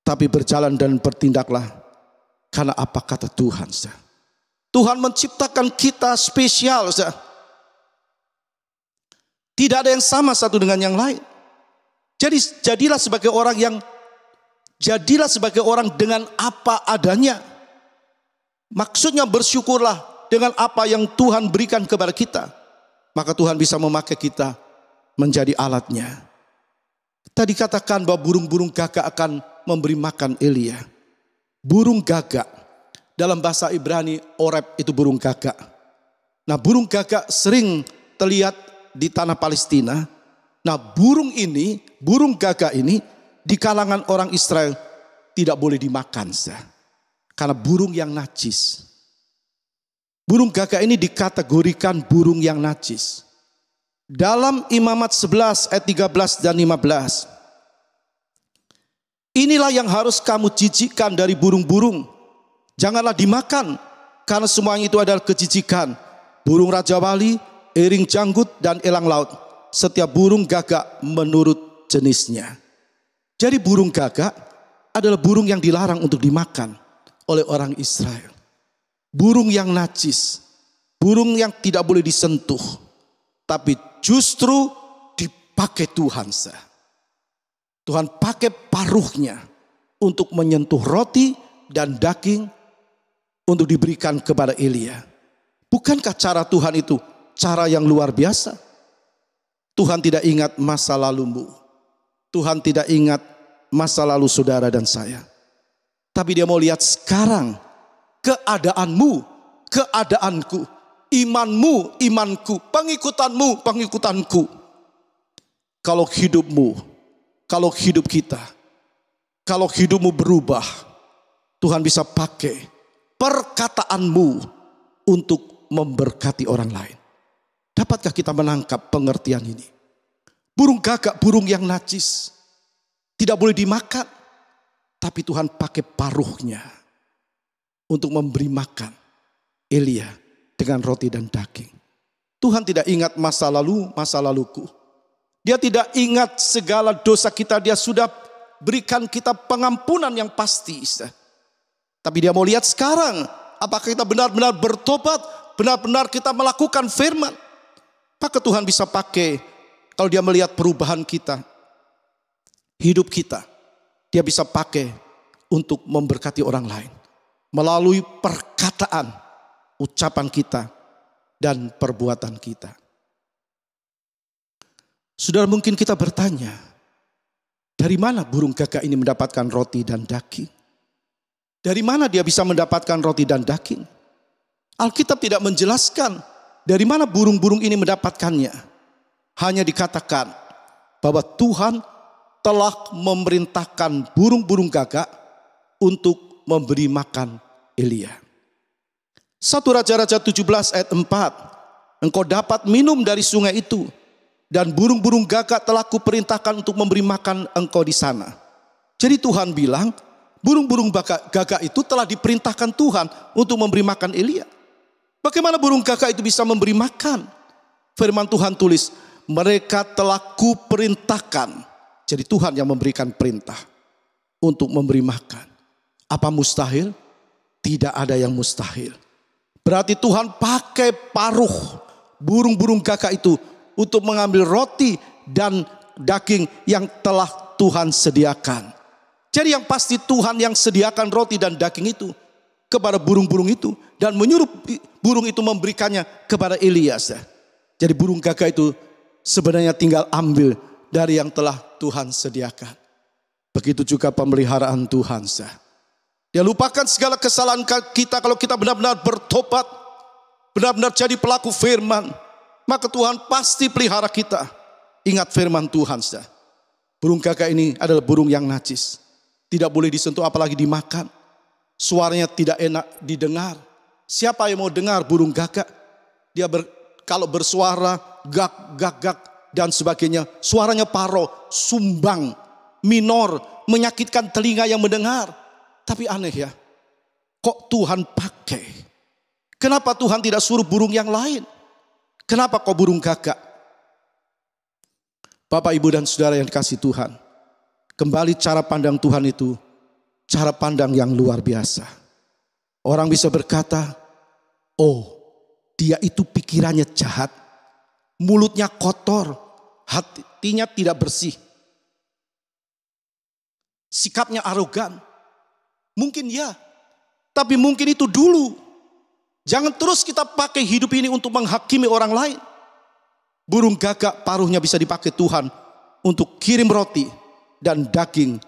tapi berjalan dan bertindaklah karena apa kata Tuhan. Tuhan menciptakan kita spesial. Tidak ada yang sama satu dengan yang lain. Jadi jadilah sebagai orang dengan apa adanya. Maksudnya bersyukurlah dengan apa yang Tuhan berikan kepada kita. Maka Tuhan bisa memakai kita menjadi alatnya. Tadi katakan bahwa burung-burung gagak akan memberi makan Elia. Burung gagak, dalam bahasa Ibrani oreb itu burung gagak. Nah, burung gagak sering terlihat di tanah Palestina. Nah, burung gagak ini di kalangan orang Israel tidak boleh dimakan, karena burung yang najis. Burung gagak ini dikategorikan burung yang najis. Dalam Imamat 11 ayat 13 dan 15. Inilah yang harus kamu jijikkan dari burung-burung. Janganlah dimakan, karena semuanya itu adalah kejijikan. Burung rajawali, ering janggut, dan elang laut. Setiap burung gagak menurut jenisnya. Jadi burung gagak adalah burung yang dilarang untuk dimakan oleh orang Israel. Burung yang najis, burung yang tidak boleh disentuh, tapi justru dipakai Tuhan. Tuhan pakai paruhnya untuk menyentuh roti dan daging untuk diberikan kepada Elia. Bukankah cara Tuhan itu cara yang luar biasa? Tuhan tidak ingat masa lalumu. Tuhan tidak ingat masa lalu saudara dan saya. Tapi dia mau lihat sekarang keadaanmu, keadaanku, imanmu, imanku, pengikutanmu, pengikutanku. Kalau hidupmu, kalau hidup kita, kalau hidupmu berubah, Tuhan bisa pakai perkataanmu untuk memberkati orang lain. Dapatkah kita menangkap pengertian ini? Burung gagak, burung yang najis, tidak boleh dimakan, tapi Tuhan pakai paruhnya untuk memberi makan Elia dengan roti dan daging. Tuhan tidak ingat masa lalu, masa laluku. Dia tidak ingat segala dosa kita. Dia sudah berikan kita pengampunan yang pasti. Tapi dia mau lihat sekarang, apakah kita benar-benar bertobat, benar-benar kita melakukan firman. Maka Tuhan bisa pakai kalau dia melihat perubahan kita, hidup kita. Dia bisa pakai untuk memberkati orang lain. Melalui perkataan, ucapan kita, dan perbuatan kita. Saudara, mungkin kita bertanya, dari mana burung gagak ini mendapatkan roti dan daging? Dari mana dia bisa mendapatkan roti dan daging? Alkitab tidak menjelaskan dari mana burung-burung ini mendapatkannya. Hanya dikatakan bahwa Tuhan telah memerintahkan burung-burung gagak untuk memberi makan Elia. 1 Raja-Raja 17 ayat 4. Engkau dapat minum dari sungai itu, dan burung-burung gagak telah kuperintahkan untuk memberi makan engkau di sana. Jadi Tuhan bilang, burung-burung gagak itu telah diperintahkan Tuhan untuk memberi makan Elia. Bagaimana burung gagak itu bisa memberi makan? Firman Tuhan tulis, mereka telah kuperintahkan. Jadi Tuhan yang memberikan perintah untuk memberi makan. Apa mustahil? Tidak ada yang mustahil. Berarti Tuhan pakai paruh burung-burung gagak itu untuk mengambil roti dan daging yang telah Tuhan sediakan. Jadi yang pasti Tuhan yang sediakan roti dan daging itu kepada burung-burung itu, dan menyuruh burung itu memberikannya kepada Elias. Jadi burung gagak itu sebenarnya tinggal ambil dari yang telah Tuhan sediakan. Begitu juga pemeliharaan Tuhan. Dia lupakan segala kesalahan kita. Kalau kita benar-benar bertobat, benar-benar jadi pelaku firman, maka Tuhan pasti pelihara kita. Ingat firman Tuhan. Burung gagak ini adalah burung yang najis. Tidak boleh disentuh apalagi dimakan. Suaranya tidak enak didengar. Siapa yang mau dengar burung gagak? Dia kalau bersuara gak gak gak dan sebagainya, suaranya paro, sumbang, minor, menyakitkan telinga yang mendengar. Tapi aneh ya, kok Tuhan pakai? Kenapa Tuhan tidak suruh burung yang lain? Kenapa kok burung gagak? Bapak, Ibu, dan saudara yang dikasihi Tuhan, kembali cara pandang Tuhan itu cara pandang yang luar biasa. Orang bisa berkata, oh, dia itu pikirannya jahat, mulutnya kotor, hatinya tidak bersih, sikapnya arogan. Mungkin ya, tapi mungkin itu dulu. Jangan terus kita pakai hidup ini untuk menghakimi orang lain. Burung gagak paruhnya bisa dipakai Tuhan untuk kirim roti dan daging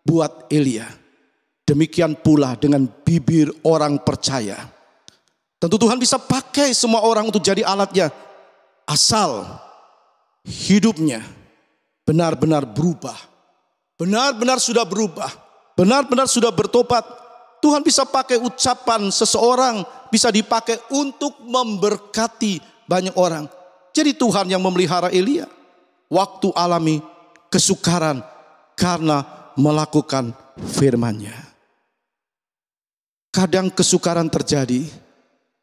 buat Elia. Demikian pula dengan bibir orang percaya. Tentu Tuhan bisa pakai semua orang untuk jadi alatnya, asal hidupnya benar-benar berubah. Benar-benar sudah berubah, benar-benar sudah bertobat. Tuhan bisa pakai ucapan seseorang, bisa dipakai untuk memberkati banyak orang. Jadi Tuhan yang memelihara Elia waktu alami kesukaran karena melakukan firman-Nya. Kadang kesukaran terjadi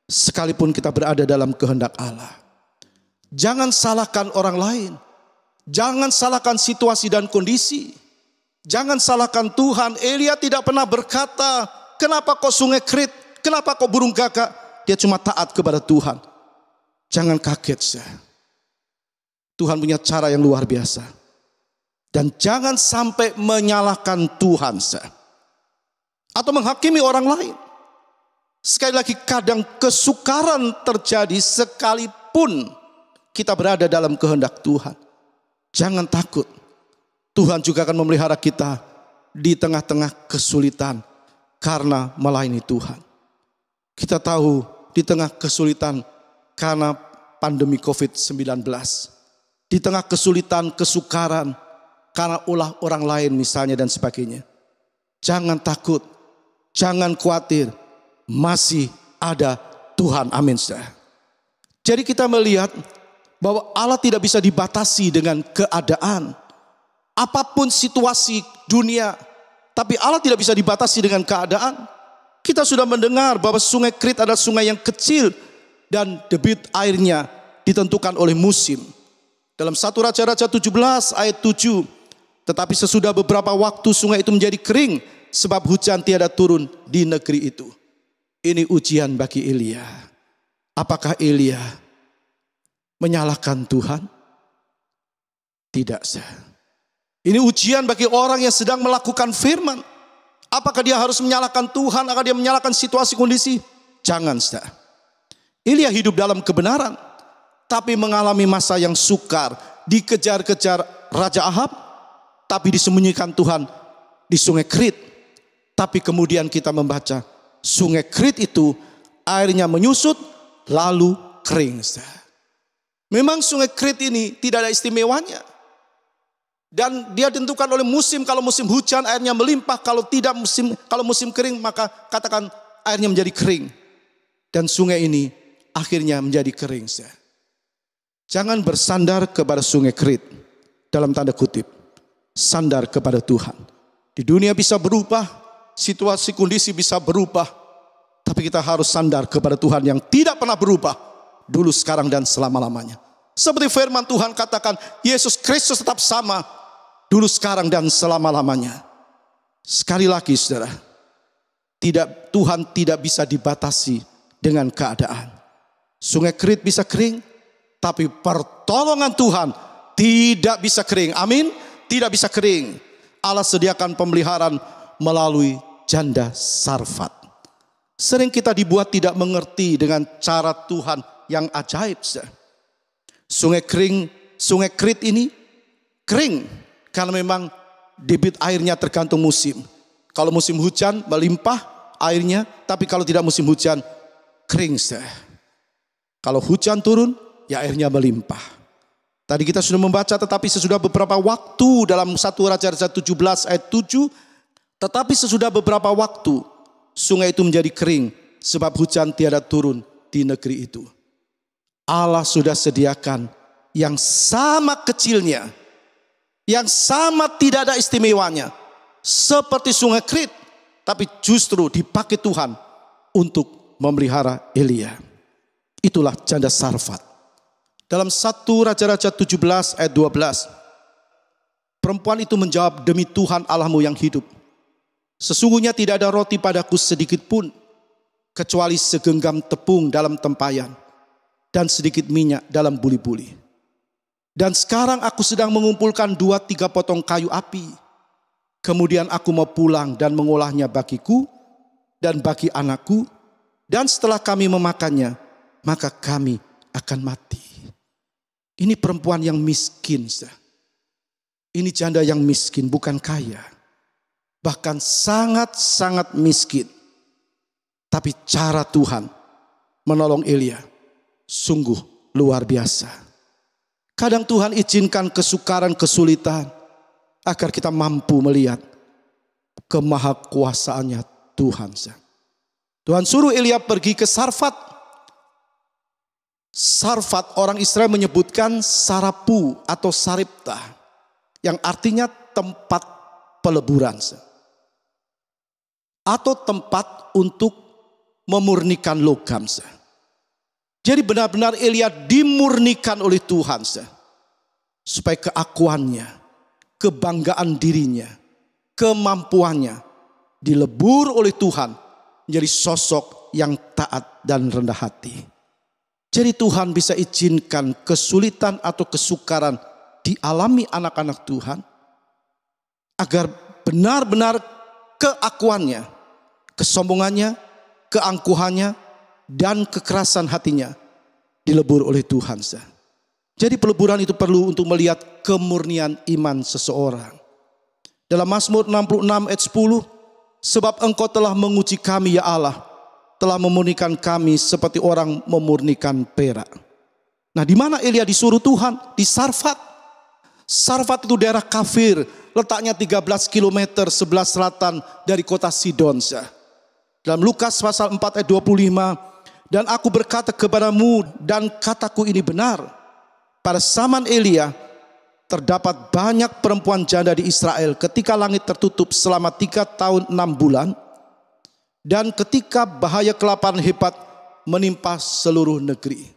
sekalipun kita berada dalam kehendak Allah. Jangan salahkan orang lain. Jangan salahkan situasi dan kondisi. Jangan salahkan Tuhan. Elia tidak pernah berkata, kenapa kok sungai Krit? Kenapa kok burung gagak? Dia cuma taat kepada Tuhan. Jangan kaget. Tuhan punya cara yang luar biasa. Dan jangan sampai menyalahkan Tuhan atau menghakimi orang lain. Sekali lagi, kadang kesukaran terjadi sekalipun kita berada dalam kehendak Tuhan. Jangan takut. Tuhan juga akan memelihara kita di tengah-tengah kesulitan karena melayani Tuhan. Kita tahu di tengah kesulitan karena pandemi COVID-19. Di tengah kesulitan, kesukaran karena ulah orang lain misalnya dan sebagainya. Jangan takut, jangan khawatir, masih ada Tuhan. Amin. Jadi kita melihat bahwa Allah tidak bisa dibatasi dengan keadaan. Apapun situasi dunia, tapi Allah tidak bisa dibatasi dengan keadaan. Kita sudah mendengar bahwa sungai Krit adalah sungai yang kecil dan debit airnya ditentukan oleh musim. Dalam 1 Raja-Raja 17 ayat 7. Tetapi sesudah beberapa waktu sungai itu menjadi kering sebab hujan tiada turun di negeri itu. Ini ujian bagi Elia. Apakah Elia menyalahkan Tuhan? Tidak, saudara. Ini ujian bagi orang yang sedang melakukan firman. Apakah dia harus menyalahkan Tuhan? Apakah dia menyalahkan situasi kondisi? Jangan, saudara. Elia hidup dalam kebenaran, tapi mengalami masa yang sukar, dikejar-kejar Raja Ahab, tapi disembunyikan Tuhan di sungai Krit. Tapi kemudian kita membaca sungai Krit itu airnya menyusut lalu kering. Memang sungai Krit ini tidak ada istimewanya. Dan dia ditentukan oleh musim. Kalau musim hujan airnya melimpah, kalau musim kering maka katakan airnya menjadi kering. Dan sungai ini akhirnya menjadi kering. Jangan bersandar kepada sungai Krit dalam tanda kutip. Sandar kepada Tuhan. Di dunia bisa berubah, situasi kondisi bisa berubah, tapi kita harus sandar kepada Tuhan yang tidak pernah berubah, dulu, sekarang, dan selama-lamanya. Seperti firman Tuhan katakan, Yesus Kristus tetap sama, dulu, sekarang, dan selama-lamanya. Sekali lagi saudara, Tuhan tidak bisa dibatasi dengan keadaan. Sungai Krit bisa kering, tapi pertolongan Tuhan tidak bisa kering. Amin. Tidak bisa kering. Allah sediakan pemeliharaan melalui janda Sarfat. Sering kita dibuat tidak mengerti dengan cara Tuhan yang ajaib. Sungai Krit ini kering karena memang debit airnya tergantung musim. Kalau musim hujan melimpah airnya, tapi kalau tidak musim hujan kering. Kalau hujan turun ya airnya melimpah. Tadi kita sudah membaca, tetapi sesudah beberapa waktu dalam 1 Raja-Raja 17 ayat 7. Tetapi sesudah beberapa waktu sungai itu menjadi kering sebab hujan tiada turun di negeri itu. Allah sudah sediakan yang sama kecilnya, yang sama tidak ada istimewanya, seperti sungai Krit, tapi justru dipakai Tuhan untuk memelihara Elia. Itulah janda Sarfat. Dalam 1 Raja-Raja 17 ayat 12. Perempuan itu menjawab, demi Tuhan Allahmu yang hidup, sesungguhnya tidak ada roti padaku sedikit pun, kecuali segenggam tepung dalam tempayan, dan sedikit minyak dalam buli-buli. Dan sekarang aku sedang mengumpulkan 2-3 potong kayu api. Kemudian aku mau pulang dan mengolahnya bagiku dan bagi anakku. Dan setelah kami memakannya, maka kami akan mati. Ini perempuan yang miskin. Ini janda yang miskin, bukan kaya. Bahkan sangat-sangat miskin. Tapi cara Tuhan menolong Elia sungguh luar biasa. Kadang Tuhan izinkan kesukaran, kesulitan agar kita mampu melihat kemahakuasaannya Tuhan. Tuhan suruh Elia pergi ke Sarfat. Sarfat orang Israel menyebutkan Sarapu atau Saripta, yang artinya tempat peleburan atau tempat untuk memurnikan logam. Jadi benar-benar Elia dimurnikan oleh Tuhan supaya keakuannya, kebanggaan dirinya, kemampuannya dilebur oleh Tuhan menjadi sosok yang taat dan rendah hati. Jadi Tuhan bisa izinkan kesulitan atau kesukaran dialami anak-anak Tuhan agar benar-benar keakuannya, kesombongannya, keangkuhannya, dan kekerasan hatinya dilebur oleh Tuhan. Jadi peleburan itu perlu untuk melihat kemurnian iman seseorang. Dalam Mazmur 66 ayat 10, sebab Engkau telah menguji kami ya Allah, telah memurnikan kami seperti orang memurnikan perak. Nah, di mana Elia disuruh Tuhan? Di Sarfat. Sarfat itu daerah kafir, letaknya 13 km sebelah selatan dari kota Sidon. Dalam Lukas pasal 4 ayat 25, dan aku berkata kepadamu dan kataku ini benar. Pada zaman Elia terdapat banyak perempuan janda di Israel ketika langit tertutup selama 3 tahun 6 bulan. Dan ketika bahaya kelaparan hebat menimpa seluruh negeri.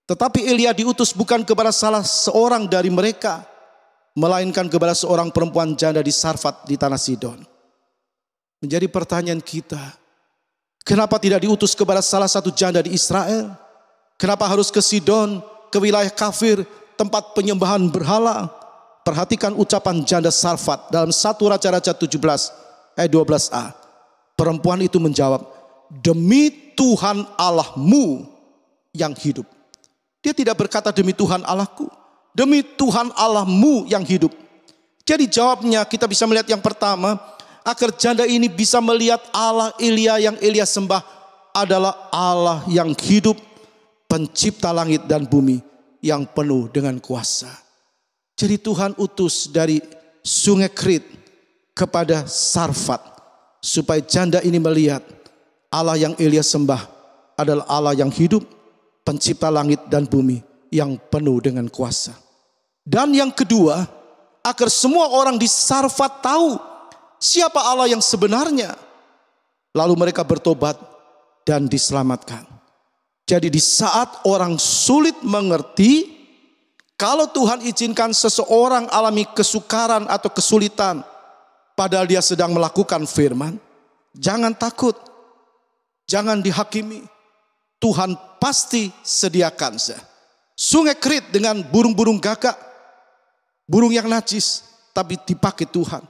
Tetapi Elia diutus bukan kepada salah seorang dari mereka, melainkan kepada seorang perempuan janda di Sarfat di tanah Sidon. Menjadi pertanyaan kita, kenapa tidak diutus kepada salah satu janda di Israel? Kenapa harus ke Sidon, ke wilayah kafir, tempat penyembahan berhala? Perhatikan ucapan janda Sarfat dalam 1 Raja-Raja 17 ayat 12a. Perempuan itu menjawab, demi Tuhan Allahmu yang hidup. Dia tidak berkata demi Tuhan Allahku, demi Tuhan Allahmu yang hidup. Jadi jawabnya kita bisa melihat yang pertama, agar janda ini bisa melihat Allah Elia yang Elia sembah adalah Allah yang hidup, pencipta langit dan bumi yang penuh dengan kuasa. Jadi Tuhan utus dari sungai Krit kepada Sarfat supaya janda ini melihat Allah yang Elia sembah adalah Allah yang hidup, pencipta langit dan bumi yang penuh dengan kuasa. Dan yang kedua, agar semua orang di Sarfat tahu siapa Allah yang sebenarnya. Lalu mereka bertobat dan diselamatkan. Jadi di saat orang sulit mengerti, kalau Tuhan izinkan seseorang alami kesukaran atau kesulitan, padahal dia sedang melakukan firman, jangan takut, jangan dihakimi. Tuhan pasti sediakan. Sungai Krit dengan burung-burung gagak, burung yang najis, tapi dipakai Tuhan.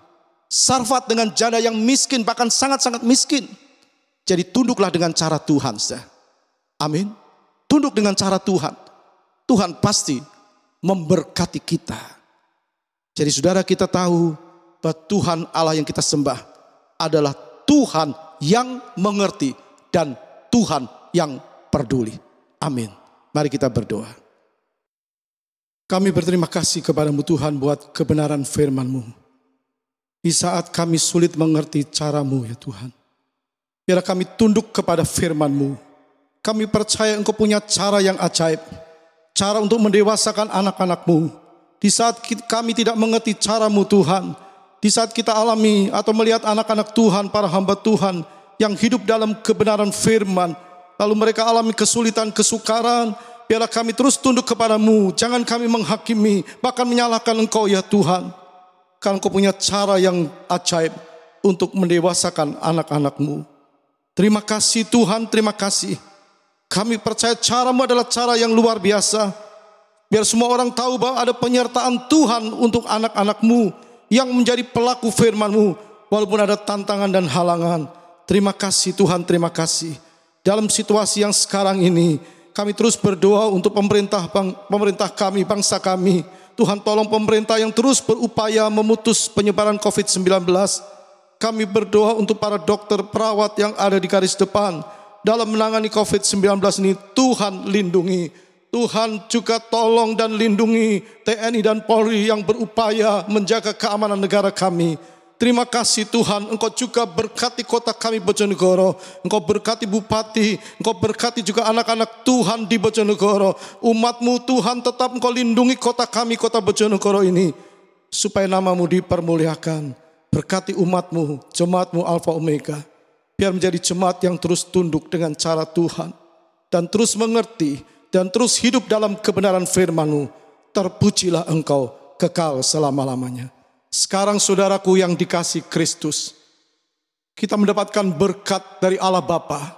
Sarfat dengan janda yang miskin, bahkan sangat-sangat miskin. Jadi tunduklah dengan cara Tuhan. Amin. Tunduk dengan cara Tuhan. Tuhan pasti memberkati kita. Jadi saudara, kita tahu bahwa Tuhan Allah yang kita sembah adalah Tuhan yang mengerti dan Tuhan yang peduli. Amin. Mari kita berdoa. Kami berterima kasih kepadamu Tuhan buat kebenaran firman-Mu. Di saat kami sulit mengerti cara-Mu ya Tuhan, biarlah kami tunduk kepada firman-Mu. Kami percaya Engkau punya cara yang ajaib, cara untuk mendewasakan anak-anak-Mu. Di saat kami tidak mengerti cara-Mu Tuhan, di saat kita alami atau melihat anak-anak Tuhan, para hamba Tuhan yang hidup dalam kebenaran firman, lalu mereka alami kesulitan, kesukaran, biarlah kami terus tunduk kepadamu. Jangan kami menghakimi, bahkan menyalahkan Engkau ya Tuhan. Karena Engkau punya cara yang ajaib untuk mendewasakan anak-anak-Mu. Terima kasih Tuhan, terima kasih. Kami percaya cara-Mu adalah cara yang luar biasa. Biar semua orang tahu bahwa ada penyertaan Tuhan untuk anak-anak-Mu yang menjadi pelaku firman-Mu. Walaupun ada tantangan dan halangan. Terima kasih Tuhan, terima kasih. Dalam situasi yang sekarang ini, kami terus berdoa untuk pemerintah kami, bangsa kami. Tuhan tolong pemerintah yang terus berupaya memutus penyebaran COVID-19. Kami berdoa untuk para dokter, perawat yang ada di garis depan dalam menangani COVID-19 ini. Tuhan lindungi. Tuhan juga tolong dan lindungi TNI dan Polri yang berupaya menjaga keamanan negara kami. Terima kasih Tuhan, Engkau juga berkati kota kami Bojonegoro. Engkau berkati bupati, Engkau berkati juga anak-anak Tuhan di Bojonegoro. Umat-Mu Tuhan, tetap Engkau lindungi kota kami, kota Bojonegoro ini, supaya nama-Mu dipermuliakan. Berkati umat-Mu, jemaat-Mu Alfa Omega, biar menjadi jemaat yang terus tunduk dengan cara Tuhan, dan terus mengerti, dan terus hidup dalam kebenaran firman-Mu. Terpujilah Engkau kekal selama-lamanya. Sekarang saudaraku yang dikasih Kristus, kita mendapatkan berkat dari Allah Bapa,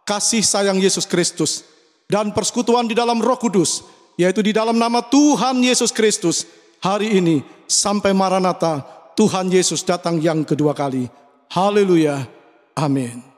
kasih sayang Yesus Kristus, dan persekutuan di dalam Roh Kudus, yaitu di dalam nama Tuhan Yesus Kristus. Hari ini sampai Maranatha, Tuhan Yesus datang yang kedua kali. Haleluya. Amin.